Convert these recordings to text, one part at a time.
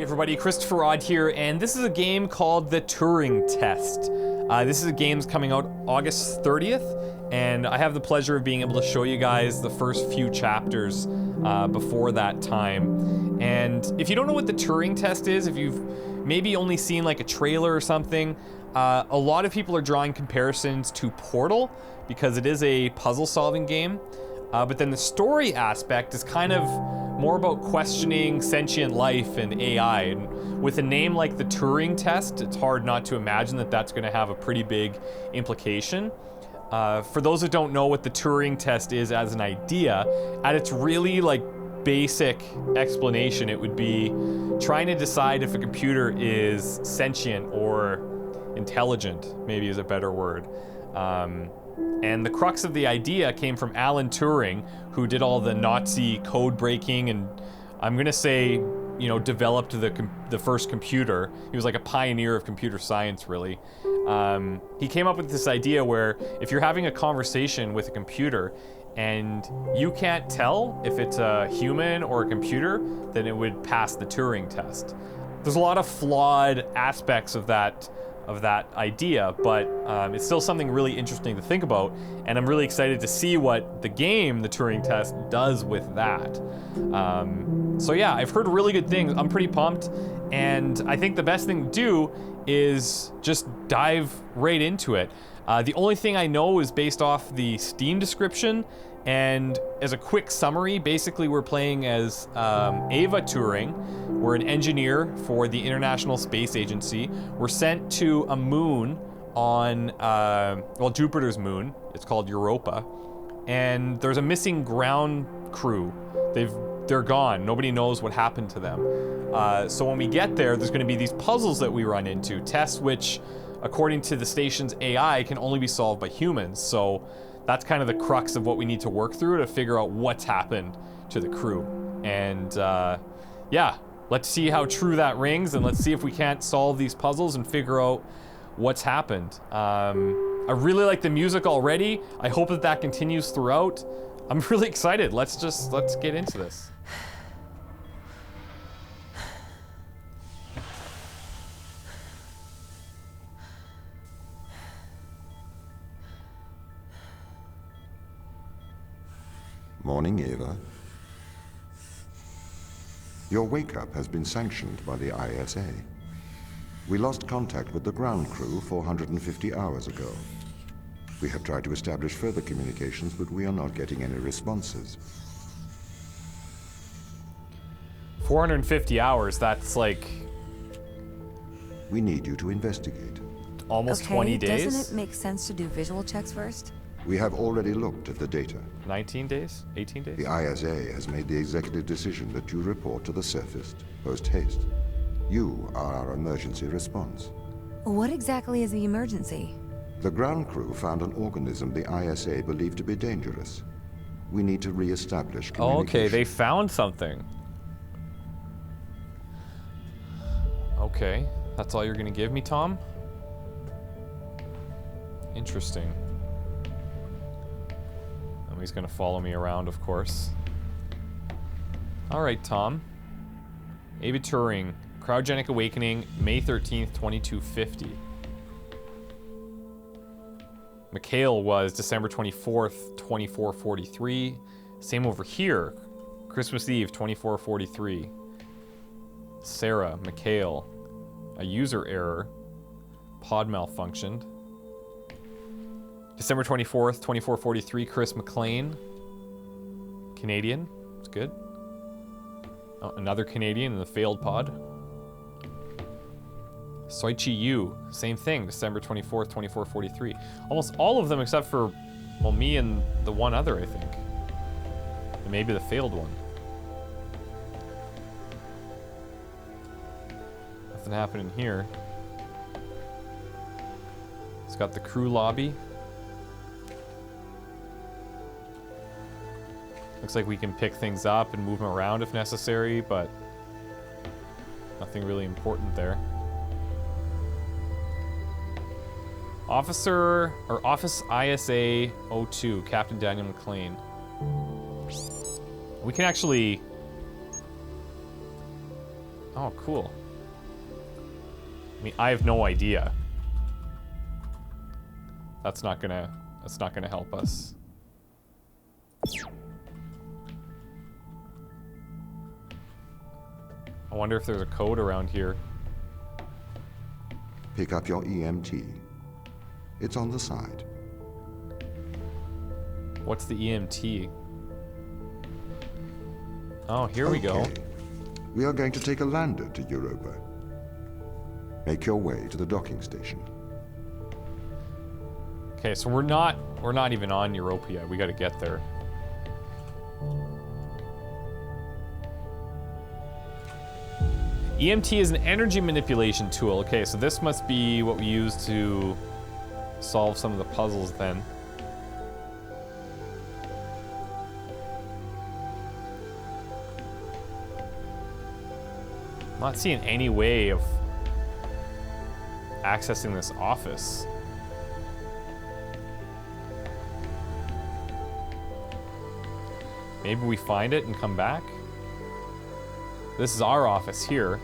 everybody, ChristopherOdd here, and this is a game called the Turing Test. This is a game coming out August 30th, and I have the pleasure of being able to show you guys the first few chapters before that time. And if you don't know what the Turing Test is, if you've maybe only seen like a trailer or something, a lot of people are drawing comparisons to Portal because it is a puzzle-solving game. But then the story aspect is kind of more about questioning sentient life and AI. And with a name like the Turing Test, it's hard not to imagine that that's going to have a pretty big implication. For those who don't know what the Turing Test is as an idea, at its really basic explanation, it would be trying to decide if a computer is sentient or intelligent, maybe is a better word. And the crux of the idea came from Alan Turing, who did all the Nazi code breaking and I'm gonna say, developed the first computer. He was like a pioneer of computer science, really. He came up with this idea where if you're having a conversation with a computer and you can't tell if it's a human or a computer, then it would pass the Turing test. There's a lot of flawed aspects of that idea, but it's still something really interesting to think about, and I'm really excited to see what the game, the Turing Test, does with that. So yeah, I've heard really good things. I'm pretty pumped, and I think the best thing to do is just dive right into it. The only thing I know is based off the Steam description, and as a quick summary, basically we're playing as Ava Turing. We're an engineer for the International Space Agency. We're sent to a moon on, Jupiter's moon. It's called Europa. And there's a missing ground crew. They're gone. Nobody knows what happened to them. So when we get there, there's gonna be these puzzles that we run into, tests which, according to the station's AI, can only be solved by humans. So that's kind of the crux of what we need to work through to figure out what's happened to the crew. And yeah, let's see how true that rings, and let's see if we can't solve these puzzles and figure out what's happened. I really like the music already. I hope that continues throughout. I'm really excited. Let's get into this. Morning, Ava. Your wake-up has been sanctioned by the ISA. We lost contact with the ground crew 450 hours ago. We have tried to establish further communications, but we are not getting any responses. 450 hours, that's like... We need you to investigate. Almost 20 days? Doesn't it make sense to do visual checks first? We have already looked at the data. 19 days? 18 days? The ISA has made the executive decision that you report to the surface post-haste. You are our emergency response. What exactly is the emergency? The ground crew found an organism the ISA believed to be dangerous. We need to re-establish communication. Okay, they found something. Okay, that's all you're gonna give me, Tom? Interesting. He's gonna follow me around, of course. Alright, Tom. Ava Turing, Cryogenic Awakening, May 13th, 2250. Mikhail was December 24th, 2443. Same over here. Christmas Eve, 2443. Sarah, Mikhail. A user error. Pod malfunctioned. December 24th, 2443, Chris McLean. Canadian, it's good. Oh, another Canadian in the failed pod. Soichi Yu, same thing, December 24th, 2443. Almost all of them except for, well, me and the one other, I think. And maybe the failed one. Nothing happening here. It's got the crew lobby. Looks like we can pick things up and move them around if necessary, but nothing really important there. Office ISA 02, Captain Daniel McLean. We can actually Oh, cool. I mean, I have no idea. That's not gonna help us. I wonder if there's a code around here. Pick up your EMT. It's on the side. What's the EMT? Oh, here we go. We are going to take a lander to Europa. Make your way to the docking station. Okay, so we're not even on Europa yet. We got to get there. EMT is an energy manipulation tool. Okay, so this must be what we use to solve some of the puzzles then. I'm not seeing any way of accessing this office. Maybe we find it and come back? This is our office here.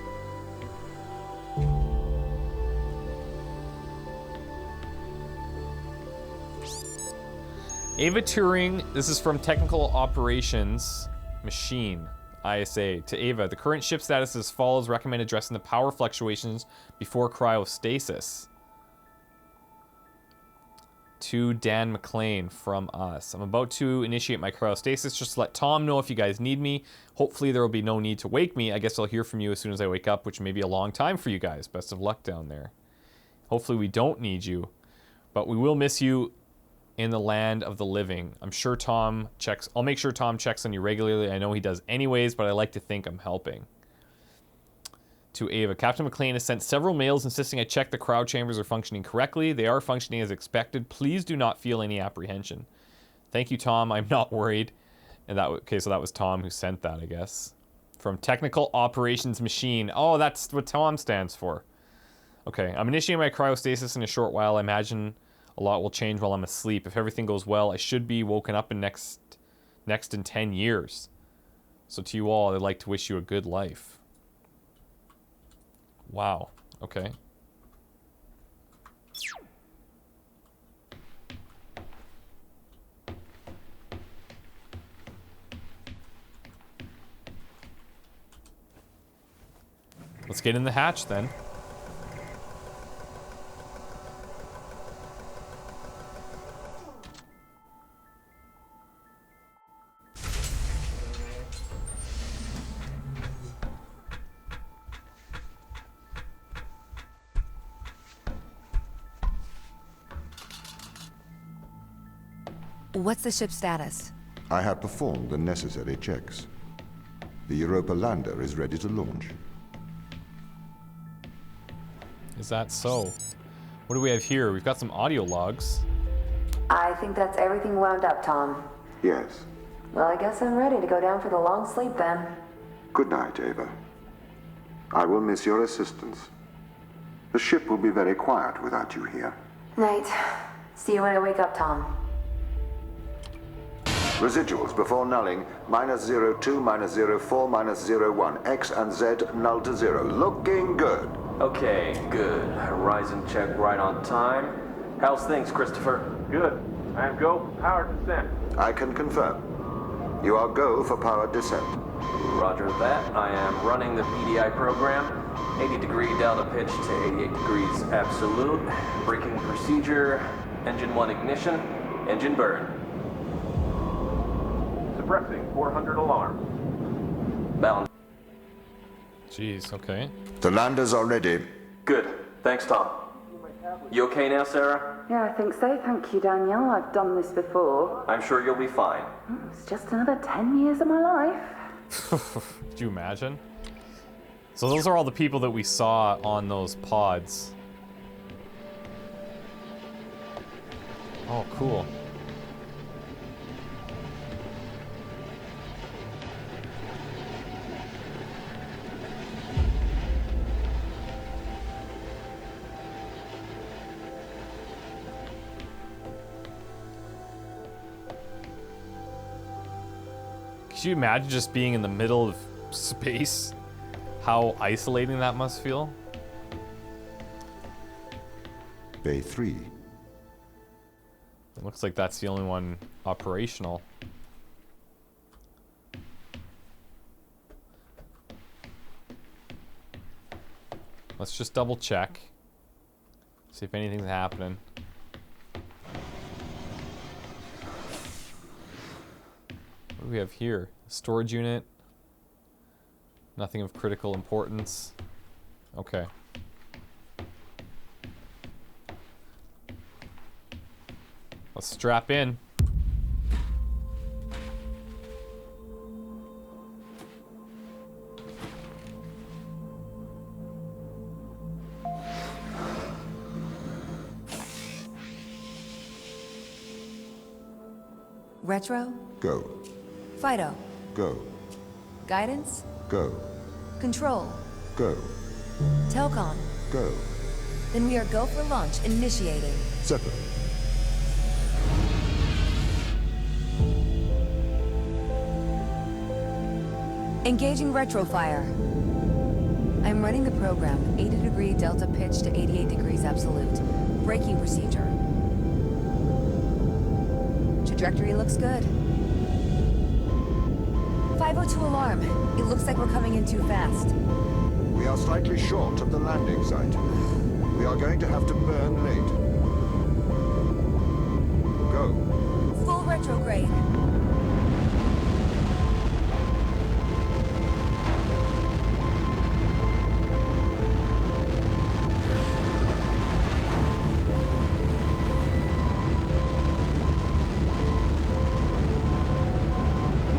Ava Turing, this is from Technical Operations Machine, ISA. To Ava, the current ship status is as follows. Recommend addressing the power fluctuations before cryostasis. To Dan McLean from us. I'm about to initiate my cryostasis. Just to let Tom know if you guys need me. Hopefully there will be no need to wake me. I guess I'll hear from you as soon as I wake up, which may be a long time for you guys. Best of luck down there. Hopefully we don't need you, but we will miss you in the land of the living. I'm sure Tom checks. I'll make sure Tom checks on you regularly. I know he does anyways, but I like to think I'm helping. To Ava, Captain McLean has sent several mails insisting I check the cryo chambers are functioning correctly. They are functioning as expected. Please do not feel any apprehension. Thank you, Tom. I'm not worried. And that okay, so that was Tom who sent that, I guess. From Technical Operations Machine. Oh, that's what Tom stands for. Okay, I'm initiating my cryostasis in a short while. I imagine a lot will change while I'm asleep. If everything goes well, I should be woken up in next in 10 years. So to you all, I'd like to wish you a good life. Wow. Okay. Let's get in the hatch then. What's the ship's status? I have performed the necessary checks. The Europa lander is ready to launch. Is that so? What do we have here? We've got some audio logs. I think that's everything wound up, Tom. Yes. Well, I guess I'm ready to go down for the long sleep then. Good night, Ava. I will miss your assistance. The ship will be very quiet without you here. Night. See you when I wake up, Tom. Residuals before nulling, -02, -04, -01. X and Z null to 0. Looking good. Okay, good. Horizon check right on time. How's things, Christopher? Good. I am go for power descent. I can confirm. You are go for power descent. Roger that. I am running the PDI program. 80-degree delta pitch to 88 degrees absolute. Braking procedure. Engine 1 ignition. Engine burn. Suppressing 400 alarm. Bound. Jeez, okay. The landers are ready. Good. Thanks, Tom. You okay now, Sarah? Yeah, I think so. Thank you, Danielle. I've done this before. I'm sure you'll be fine. It's just another 10 years of my life. Could you imagine? So those are all the people that we saw on those pods. Oh, cool. Could you imagine just being in the middle of space? how isolating that must feel. Bay 3. It looks like that's the only one operational. Let's just double check. See if anything's happening. What do we have here? Storage unit. Nothing of critical importance. Okay. Let's strap in. Retro? Go. Fido? Go. Guidance? Go. Control? Go. Telcom? Go. Then we are go for launch initiating. Zephyr. Engaging retrofire. I'm running the program 80-degree delta pitch to 88 degrees absolute. Braking procedure. Trajectory looks good. 502 alarm. It looks like we're coming in too fast. We are slightly short of the landing site. We are going to have to burn late. Go. Full retrograde.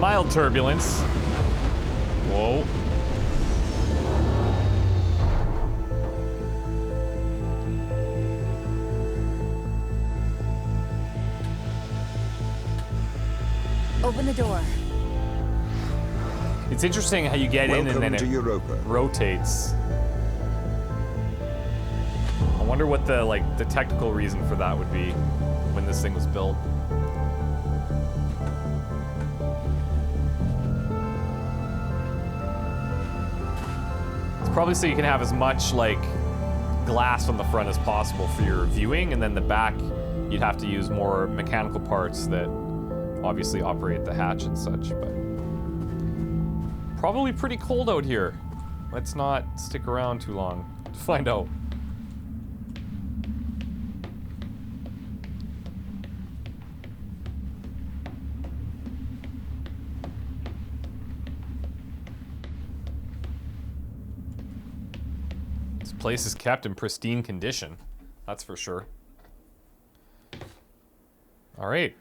Mild turbulence. Whoa. Open the door. It's interesting how you get in and then Welcome to it Europa. rotates. I wonder what the technical reason for that would be when this thing was built. Probably so you can have as much like glass on the front as possible for your viewing, and then the back you'd have to use more mechanical parts that obviously operate the hatch and such. But probably pretty cold out here. Let's not stick around too long to find out. Place is kept in pristine condition, that's for sure. All right.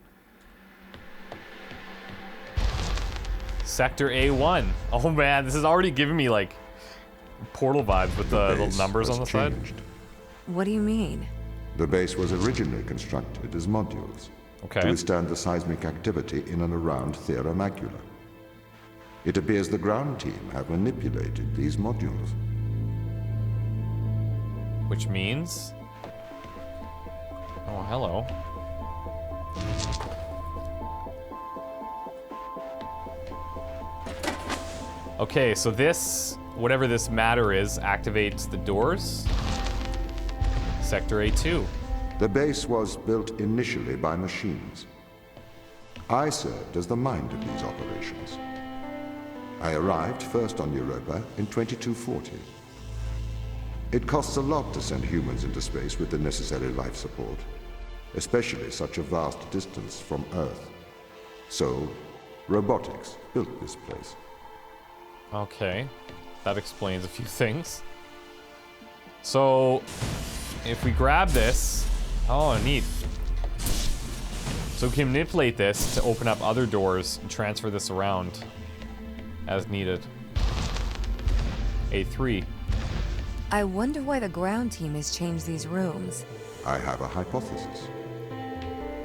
Sector A1. Oh man, this is already giving me like Portal vibes with the little numbers on the side. What do you mean? The base was originally constructed as modules Okay. to withstand the seismic activity in and around Theora Macula. It appears the ground team have manipulated these modules. Which means... Oh, hello. Okay, so this, whatever this matter is, activates the doors. Sector A2. The base was built initially by machines. I served as the mind of these operations. I arrived first on Europa in 2240. It costs a lot to send humans into space with the necessary life support, especially such a vast distance from Earth. So, robotics built this place. Okay, that explains a few things. So, if we grab this... Oh, neat. So we can manipulate this to open up other doors and transfer this around as needed. A3. I wonder why the ground team has changed these rooms. I have a hypothesis.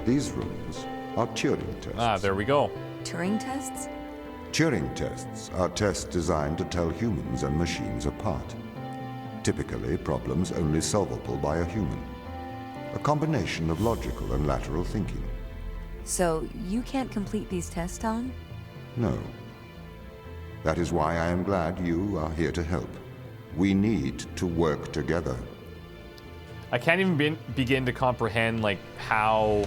These rooms are Turing tests. Ah, there we go. Turing tests? Turing tests are tests designed to tell humans and machines apart. Typically, problems only solvable by a human. A combination of logical and lateral thinking. So, you can't complete these tests, Tom? No. That is why I am glad you are here to help. We need to work together. I can't even begin to comprehend, like, how,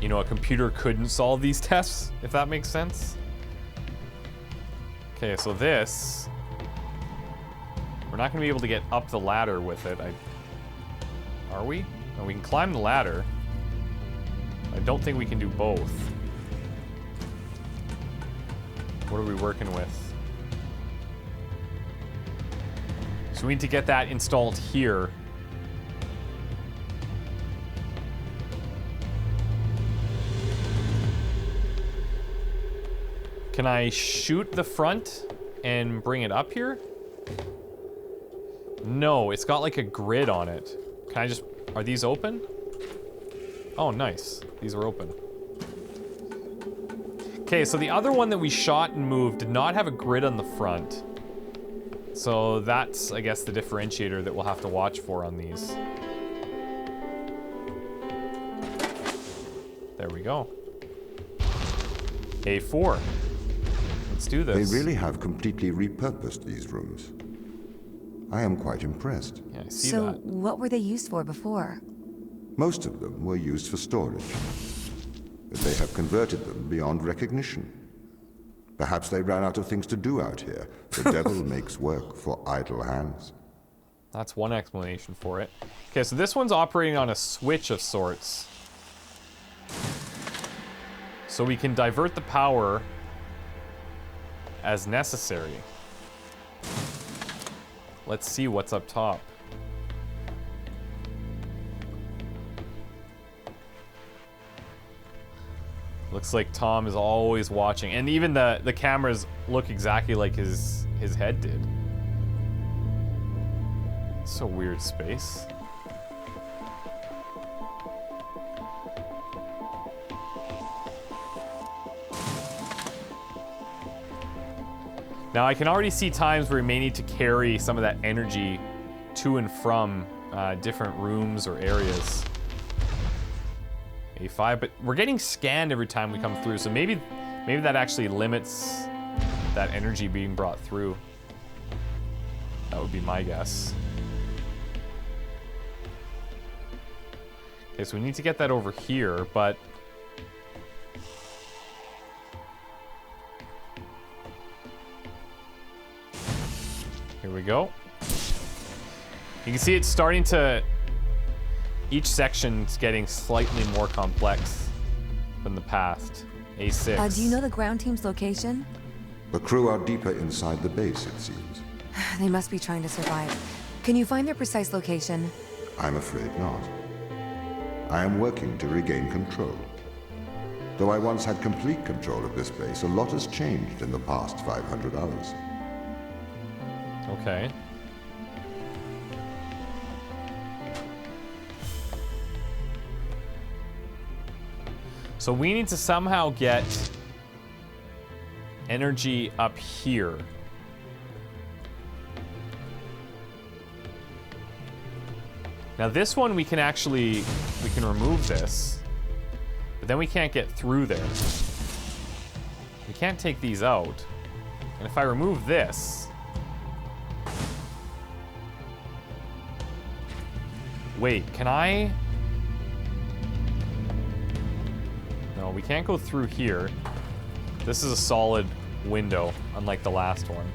you know, a computer couldn't solve these tests, if that makes sense. Okay, so this... We're not going to be able to get up the ladder with it. Are we? No, we can climb the ladder. I don't think we can do both. What are we working with? So we need to get that installed here. Can I shoot the front and bring it up here? No, it's got like a grid on it. Can I just... Are these open? Oh, nice. These are open. Okay, so the other one that we shot and moved did not have a grid on the front. So that's, I guess, the differentiator that we'll have to watch for on these. There we go. A4. Let's do this. They really have completely repurposed these rooms. I am quite impressed. Yeah, I see So, that. what were they used for before? Most of them were used for storage. But they have converted them beyond recognition. Perhaps they ran out of things to do out here. The devil makes work for idle hands. That's one explanation for it. Okay, so this one's operating on a switch of sorts. So we can divert the power as necessary. Let's see what's up top. Looks like Tom is always watching. And even the cameras look exactly like his head did. It's a weird space. Now I can already see times where we may need to carry some of that energy to and from different rooms or areas. A5, but we're getting scanned every time we come through, so maybe that actually limits that energy being brought through. That would be my guess. Okay, so we need to get that over here, but... Here we go. You can see it's starting to... Each section's getting slightly more complex than the past. A6. Do you know the ground team's location? The crew are deeper inside the base, it seems. They must be trying to survive. Can you find their precise location? I'm afraid not. I am working to regain control. Though I once had complete control of this base, a lot has changed in the past 500 hours. Okay. So we need to somehow get energy up here. Now this one we can remove this, but then we can't get through there. We can't take these out. And if I remove this, wait, can I? No, we can't go through here. This is a solid window, unlike the last one.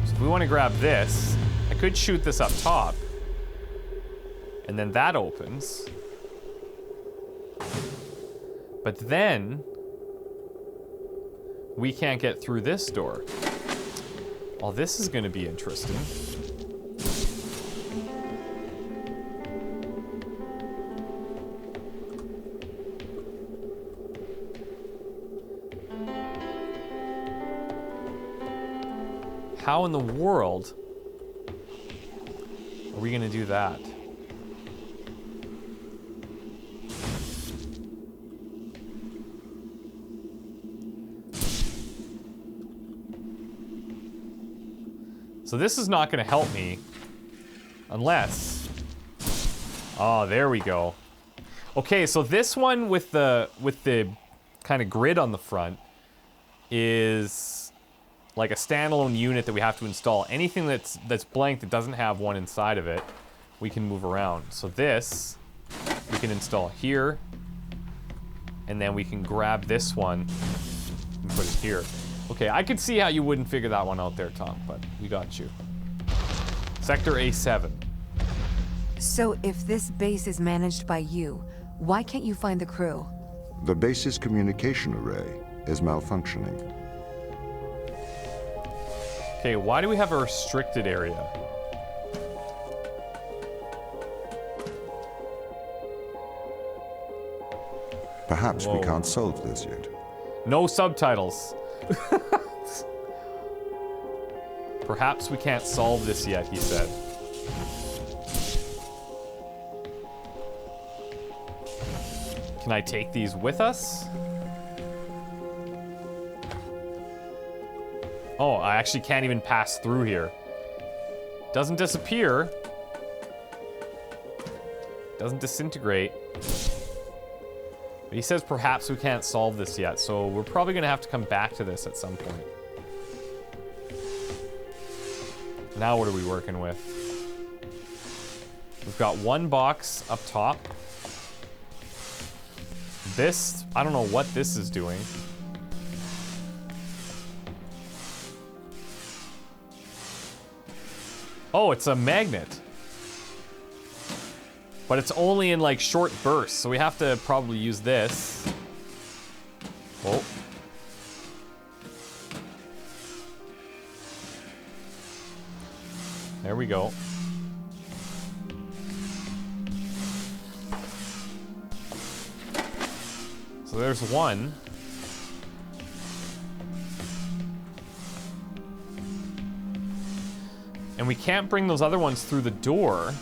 So if we want to grab this, I could shoot this up top. And then that opens. But then we can't get through this door. Well, this is going to be interesting. How in the world are we going to do that? So this is not going to help me unless... Oh, there we go. Okay, so this one with the kind of grid on the front is like a standalone unit that we have to install. Anything that's blank that doesn't have one inside of it, we can move around. So this we can install here, and then we can grab this one and put it here. Okay, I could see how you wouldn't figure that one out there, Tom, but we got you. Sector A7. So if this base is managed by you, why can't you find the crew? The base's communication array is malfunctioning. Okay, why do we have a restricted area? Perhaps we Whoa. can't solve this yet. No subtitles. Perhaps we can't solve this yet, he said. Can I take these with us? Oh, I actually can't even pass through here. Doesn't disappear. Doesn't disintegrate. But he says perhaps we can't solve this yet, so we're probably gonna have to come back to this at some point. Now what are we working with? We've got one box up top. This, I don't know what this is doing. Oh, it's a magnet. But it's only in like short bursts, so we have to probably use this. Oh. There we go. So there's one. And we can't bring those other ones through the door.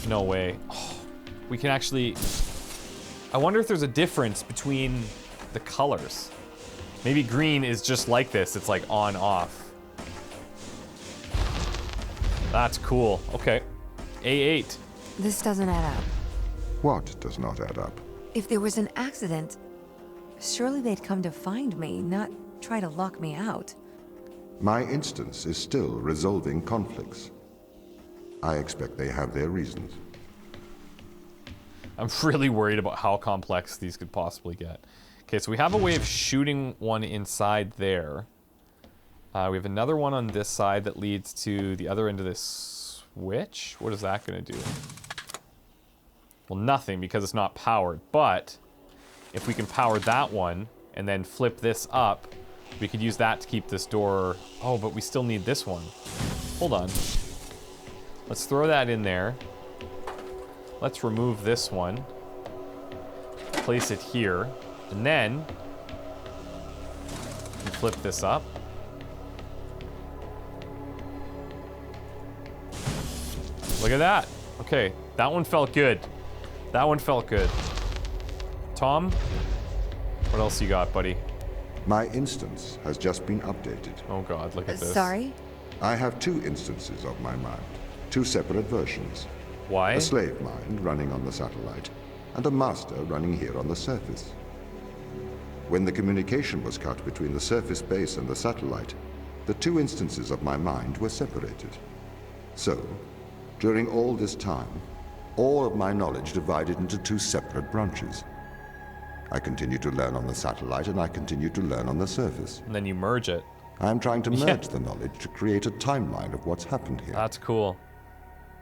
No way. Oh, we can actually... I wonder if there's a difference between the colors. Maybe green is just like this. It's like on, off. That's cool. Okay. A8. This doesn't add up. What does not add up? If there was an accident, surely they'd come to find me, not try to lock me out. My instance is still resolving conflicts. I expect they have their reasons. I'm really worried about how complex these could possibly get. Okay, so we have a way of shooting one inside there. We have another one on this side that leads to the other end of this switch. What is that going to do? Well, nothing, because it's not powered. But if we can power that one and then flip this up, we could use that to keep this door... Oh, but we still need this one. Hold on. Let's throw that in there. Let's remove this one. Place it here. And then we flip this up. Look at that. Okay, that one felt good. That one felt good. Tom, what else you got, buddy? My instance has just been updated. Oh god, look at this. Sorry? I have two instances of my mind, two separate versions. Why? A slave mind running on the satellite, and a master running here on the surface. When the communication was cut between the surface base and the satellite, the two instances of my mind were separated. So, during all this time, all of my knowledge divided into two separate branches. I continue to learn on the satellite, and I continue to learn on the surface. And then you merge it. I am trying to merge the knowledge to create a timeline of what's happened here. That's cool.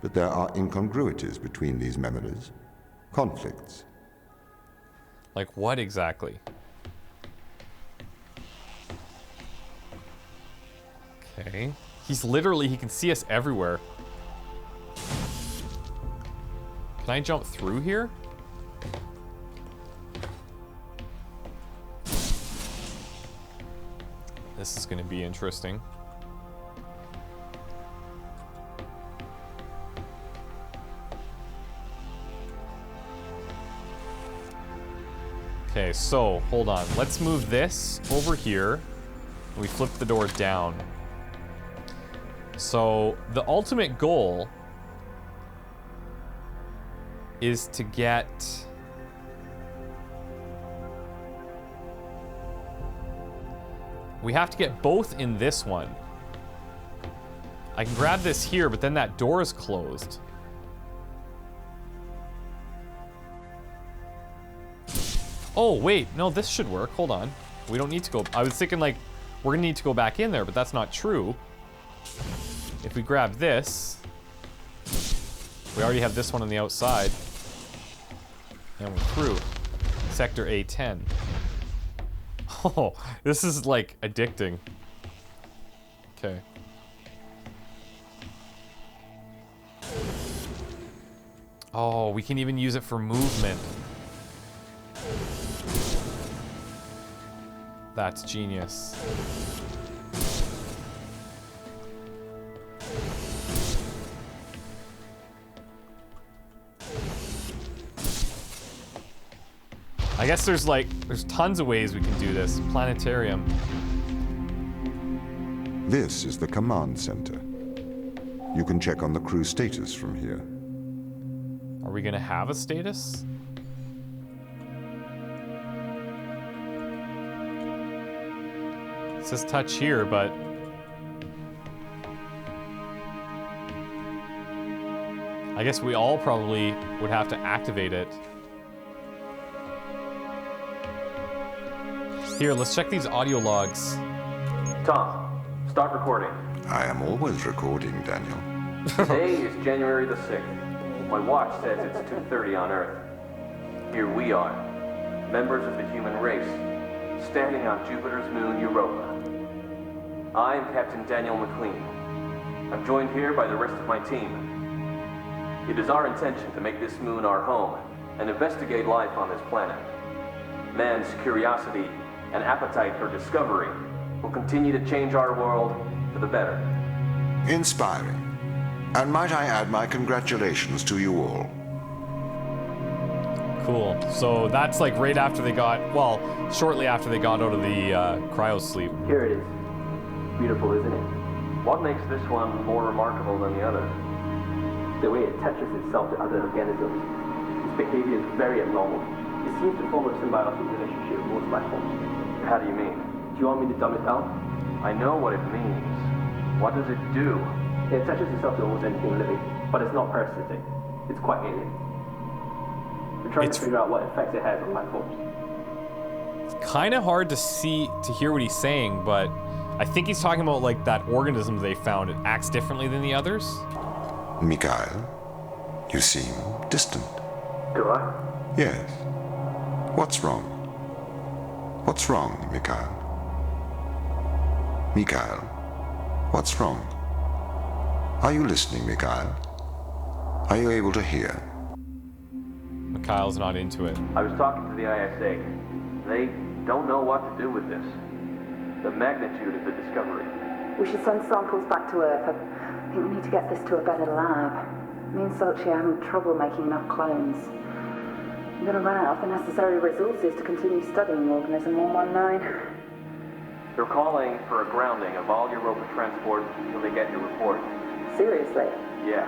But there are incongruities between these memories. Conflicts. Like what exactly? Okay. He's literally, he can see us everywhere. Can I jump through here? This is going to be interesting. Okay, so hold on. Let's move this over here. We flip the door down. So the ultimate goal is to get... We have to get both in this one. I can grab this here, but then that door is closed. Oh, wait. No, this should work. Hold on. We don't need to go... I was thinking, like, we're gonna need to go back in there, but that's not true. If we grab this... We already have this one on the outside. And we're through. Sector A10. Oh, this is, like, addicting. Okay. Oh, we can even use it for movement. That's genius. I guess there's tons of ways we can do this. Planetarium. This is the command center. You can check on the crew status from here. Are we gonna have a status? It says touch here, but... I guess we all probably would have to activate it. Here, let's check these audio logs. Tom, start recording. I am always recording, Daniel. Today is January the 6th. My watch says it's 2:30 on Earth. Here we are, members of the human race, standing on Jupiter's moon Europa. I am Captain Daniel McLean. I'm joined here by the rest of my team. It is our intention to make this moon our home and investigate life on this planet. Man's curiosity and appetite for discovery will continue to change our world for the better. Inspiring. And might I add my congratulations to you all. Cool. So that's like right after they got, well, shortly after they got out of the cryo sleep. Here it is. Beautiful, isn't it? What makes this one more remarkable than the others? The way it attaches itself to other organisms. Its behavior is very abnormal. It seems to form a symbiotic relationship with most life forms. How do you mean? Do you want me to dumb it down? I know what it means. What does it do? It attaches itself to almost anything living, but it's not parasitic. It's quite alien. We're trying to figure out what effects it has on life forms. It's kind of hard to hear what he's saying, but I think he's talking about like that organism they found. It acts differently than the others. Mikhail, you seem distant. Do I? Yes. What's wrong? What's wrong, Mikhail? Mikhail, what's wrong? Are you listening, Mikhail? Are you able to hear? Mikhail's not into it. I was talking to the ISA. They don't know what to do with this. The magnitude of the discovery. We should send samples back to Earth. I think we need to get this to a better lab. Me and Sochi are having trouble making enough clones. I'm going to run out of the necessary resources to continue studying organism 119. They're calling for a grounding of all Europa transport until they get your report. Seriously? Yeah.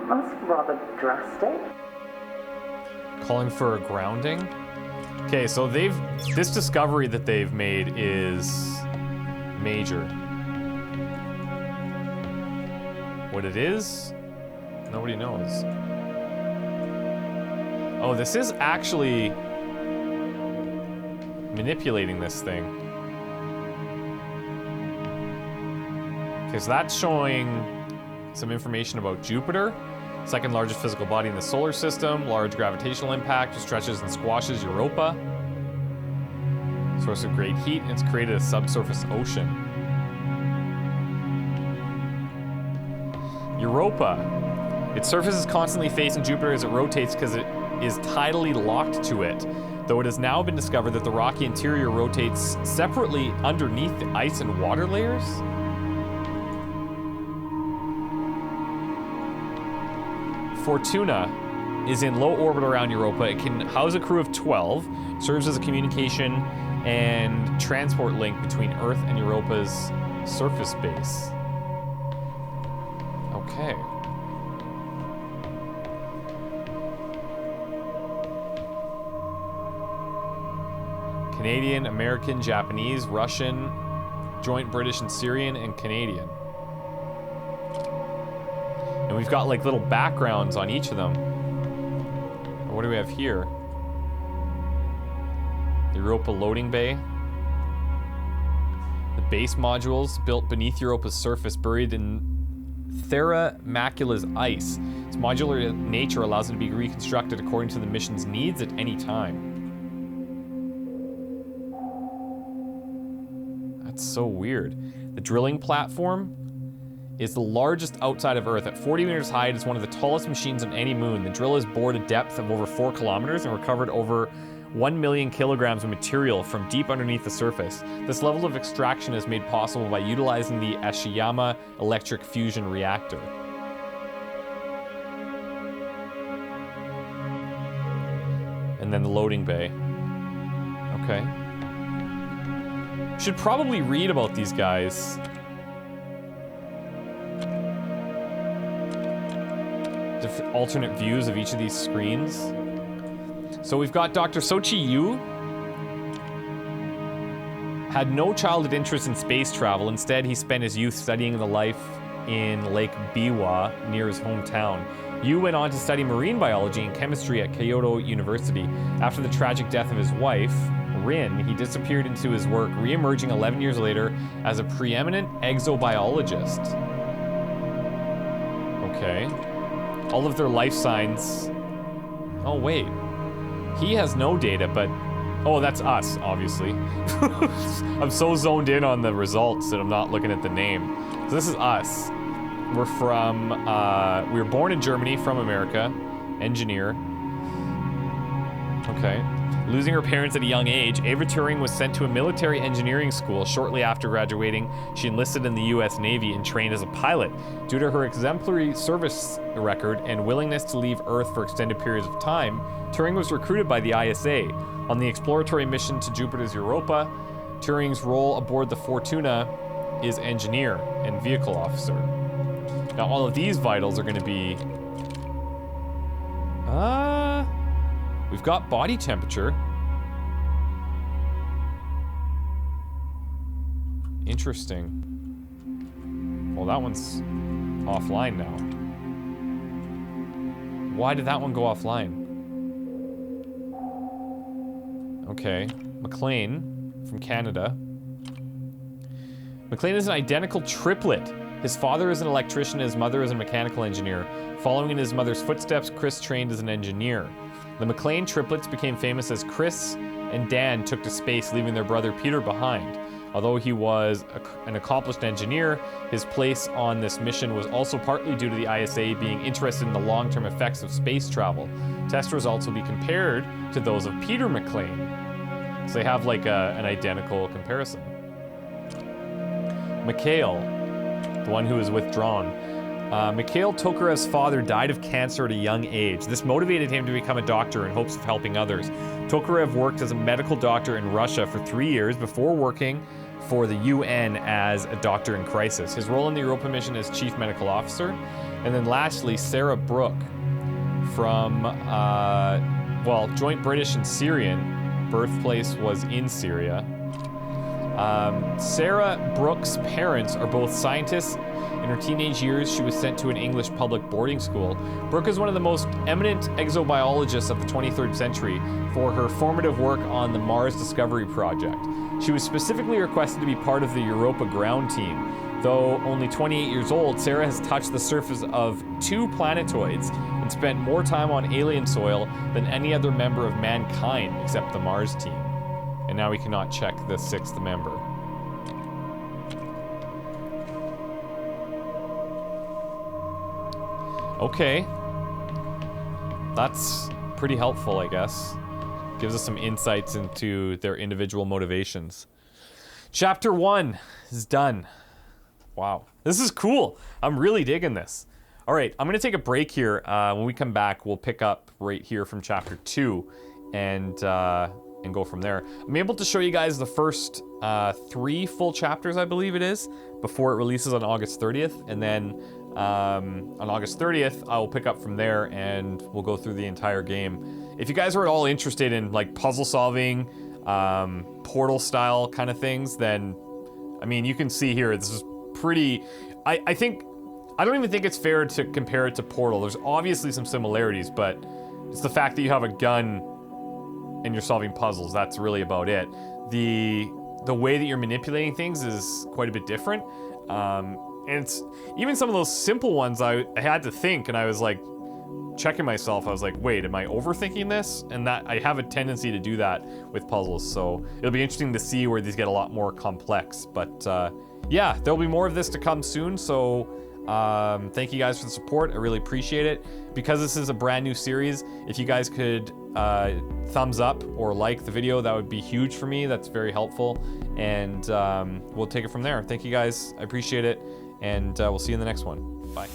That's rather drastic. Calling for a grounding? Okay, so this discovery that they've made is major. What it is? Nobody knows. Oh, this is actually manipulating this thing. Okay, so that's showing some information about Jupiter. Second largest physical body in the solar system, large gravitational impact, which stretches and squashes Europa. Source of great heat, and it's created a subsurface ocean. Europa. Its surface is constantly facing Jupiter as it rotates because it is tidally locked to it, though it has now been discovered that the rocky interior rotates separately underneath the ice and water layers. Fortuna is in low orbit around Europa. It can house a crew of 12, serves as a communication and transport link between Earth and Europa's surface base. Okay. Canadian, American, Japanese, Russian, joint British and Syrian, and Canadian. And we've got like little backgrounds on each of them. What do we have here? Europa loading bay. The base modules built beneath Europa's surface, buried in Terra Macula's ice. Its modular nature allows it to be reconstructed according to the mission's needs at any time. That's so weird. The drilling platform is the largest outside of Earth. At 40 meters high, it is one of the tallest machines on any moon. The drill is bored a depth of over 4 kilometers and recovered over 1 million kilograms of material from deep underneath the surface. This level of extraction is made possible by utilizing the Ashiyama electric fusion reactor. And then the loading bay. Okay. Should probably read about these guys. Alternate views of each of these screens. So we've got Dr. Sochi Yu. Had no childhood interest in space travel. Instead, he spent his youth studying the life in Lake Biwa near his hometown. Yu went on to study marine biology and chemistry at Kyoto University. After the tragic death of his wife, Rin, he disappeared into his work, re-emerging 11 years later as a preeminent exobiologist. Okay. All of their life signs. Oh, wait. He has no data, but... Oh, that's us, obviously. I'm so zoned in on the results that I'm not looking at the name. So this is us. We're from... we were born in Germany, from America. Engineer. Okay. Losing her parents at a young age, Ava Turing was sent to a military engineering school. Shortly after graduating, she enlisted in the U.S. Navy and trained as a pilot. Due to her exemplary service record and willingness to leave Earth for extended periods of time, Turing was recruited by the ISA. On the exploratory mission to Jupiter's Europa, Turing's role aboard the Fortuna is engineer and vehicle officer. Now, all of these vitals are going to be... We've got body temperature. Interesting. Well, that one's offline now. Why did that one go offline? Okay. McLean from Canada. McLean is an identical triplet. His father is an electrician and his mother is a mechanical engineer. Following in his mother's footsteps, Chris trained as an engineer. The McLean triplets became famous as Chris and Dan took to space, leaving their brother Peter behind. Although he was an accomplished engineer, his place on this mission was also partly due to the ISA being interested in the long-term effects of space travel. Test results will be compared to those of Peter McLean. So they have like an identical comparison. Mikhail, the one who is withdrawn. Mikhail Tokarev's father died of cancer at a young age. This motivated him to become a doctor in hopes of helping others. Tokarev worked as a medical doctor in Russia for 3 years before working for the UN as a doctor in crisis. His role in the Europa mission is chief medical officer. And then lastly, Sarah Brooke from, joint British and Syrian. Birthplace was in Syria. Sarah Brooke's parents are both scientists. In her teenage years, she was sent to an English public boarding school. Brooke is one of the most eminent exobiologists of the 23rd century for her formative work on the Mars Discovery Project. She was specifically requested to be part of the Europa ground team. Though only 28 years old, Sarah has touched the surface of 2 planetoids and spent more time on alien soil than any other member of mankind except the Mars team. And now we cannot check the 6th member. Okay. That's pretty helpful, I guess. Gives us some insights into their individual motivations. Chapter 1 is done. Wow. This is cool. I'm really digging this. All right, I'm going to take a break here. When we come back, we'll pick up right here from Chapter 2 and go from there. I'm able to show you guys the first 3 full chapters, I believe it is, before it releases on August 30th. And then on August 30th, I will pick up from there and we'll go through the entire game. If you guys are at all interested in like puzzle solving, Portal style kind of things, then, I mean, you can see here, this is pretty, I don't even think it's fair to compare it to Portal. There's obviously some similarities, but it's the fact that you have a gun and you're solving puzzles. That's really about it. The way that you're manipulating things is quite a bit different. And it's even some of those simple ones I had to think, and I was like checking myself. I was like, wait, am I overthinking this? And that I have a tendency to do that with puzzles. So it'll be interesting to see where these get a lot more complex. But yeah, there'll be more of this to come soon. So thank you guys for the support. I really appreciate it. Because this is a brand new series, if you guys could thumbs up or like the video, that would be huge for me. That's very helpful. And we'll take it from there. Thank you guys. I appreciate it. And we'll see you in the next one. Bye.